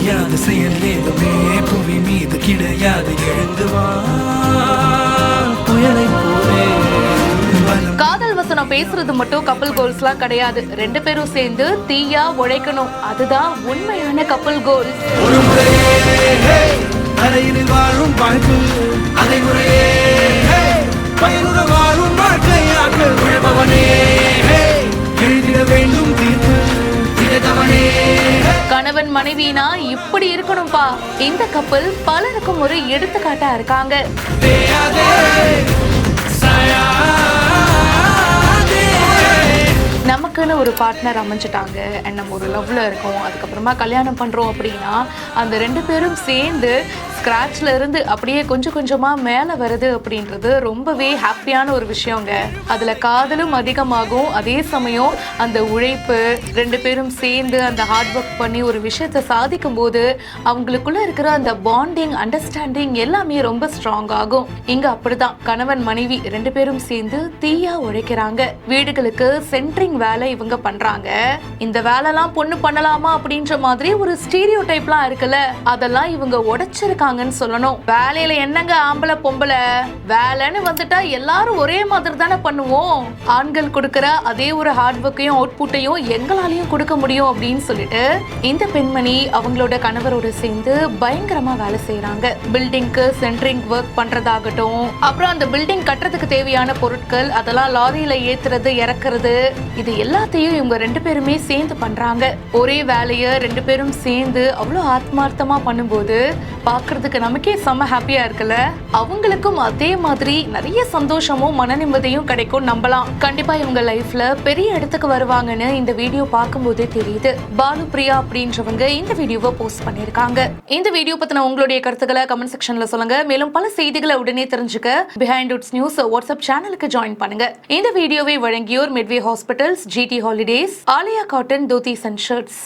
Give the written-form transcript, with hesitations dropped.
செய்யாத செயல் ஏதுமே புவி மீது கிடையாது. எழுந்து வா புயலை போலே. காதல் வசனம் பேசுறது மட்டும் கப்பல் கோல்ஸ்லாம் கிடையாது. ரெண்டு பேரும் சேர்ந்து தீயா உழைக்கணும். அதுதான் உண்மையான கப்பல் கோல். ஒரு முறையே அறையில் வாழும் வாழ்க்கை அதை முறையே பயனுற வாழும் வாழ்க்கையாக உழைப்பவனே எழுதிட வேண்டும் தீர்ப்பு திடத்தவனே. கணவன் மனைவினா இப்படி இருக்கணும்பா. இந்த கப்பல் பலருக்கும் ஒரு எடுத்துக்காட்டா இருக்காங்க. நமக்குன்னு ஒரு பார்ட்னர் அமைஞ்சிட்டாங்க அண்ட் நம்ம ஒரு லவ்ல இருக்கோம், அதுக்கப்புறமா கல்யாணம் பண்றோம் அப்படின்னா அந்த ரெண்டு பேரும் சேர்ந்து ஸ்கிராச்ல இருந்து அப்படியே கொஞ்சம் கொஞ்சமா மேல வருது அப்படின்றது ரொம்பவே ஹாப்பியான ஒரு விஷயங்க. அதுல காதலும் அதிகமாகும், அதே சமயம் அந்த உழைப்பு ரெண்டு பேரும் சேர்ந்து அந்த ஹார்ட் ஒர்க் பண்ணி ஒரு விஷயத்தை சாதிக்கும் போது அவங்களுக்குள்ள இருக்கிற அந்த பாண்டிங் அண்டர்ஸ்டாண்டிங் எல்லாமே ரொம்ப ஸ்ட்ராங் ஆகும். இங்க அப்படிதான் கணவன் மனைவி ரெண்டு பேரும் சேர்ந்து தீயா உழைக்கிறாங்க. வீடுகளுக்கு சென்ட்ரிங் வேலை இவங்க பண்றாங்க. இந்த வேலைலாம் பொண்ணு பண்ணலாமா அப்படின்ற மாதிரி ஒரு ஸ்டீரியோ டைப்லாம் இருக்குல்ல, அதெல்லாம் இவங்க உடைச்சிருக்காங்கன்னு சொல்லணும். வேலையில என்னங்க ஆம்பளை பொம்பளை, வேலைன்னு வந்துட்டா எல்லாரும் ஒரே மாதிரி தானே பண்ணுவோம். ஆண்கள் கொடுக்கிற அதே ஒரு ஹார்ட் ஒர்க்கையும் அவுட்புட்டையும் எங்களாலையும் கொடுக்க முடியும் அப்படின்னு சொல்லிட்டு இந்த பெண்மணி அவங்களோட கணவரோட சேர்ந்து பயங்கரமா வேலை செய்யறாங்க. பில்டிங்க்கு சென்ட்ரிங் ஒர்க் பண்றதாகட்டும், அப்புறம் அந்த பில்டிங் கட்டுறதுக்கு தேவையான பொருட்கள் அதெல்லாம் லாரியில ஏத்துறது இறக்குறது, இது எல்லாத்தையும் இவங்க ரெண்டு பேருமே சேர்ந்து பண்றாங்க. ஒரே வேலையை ரெண்டு பேரும் சேர்ந்து அவ்வளோ ஆத்மார்த்தமா பண்ணும்போது பாக்குறதுக்கு நமக்கே செம்ம ஹாப்பியா இருக்குல்ல. அவங்களுக்கும் அதே மாதிரி நிறைய சந்தோஷமும் மன நிம்மதியும் கிடைக்கும் நம்பலாம். கண்டிப்பா இவங்க லைஃப்ல பெரிய இடத்துக்கு வருவாங்கன்னு இந்த வீடியோ பார்க்கும்போதே தெரியுது. பாலு பிரியா அப்படின்றவங்க இந்த வீடியோவை போஸ்ட் பண்ணிருக்காங்க. இந்த வீடியோ பத்தின உங்களுடைய கருத்துக்களை கமெண்ட் செக்ஷன்ல சொல்லுங்க. மேலும் பல செய்திகளை உடனே தெரிஞ்சுக்க பிஹைண்ட் உட்ஸ் நியூஸ் வாட்ஸ்அப் சேனலுக்கு ஜாயின் பண்ணுங்க. இந்த வீடியோவை வழங்கியோர் Midway hospitals, GT holidays, Aaliya cotton dhotis and shirts.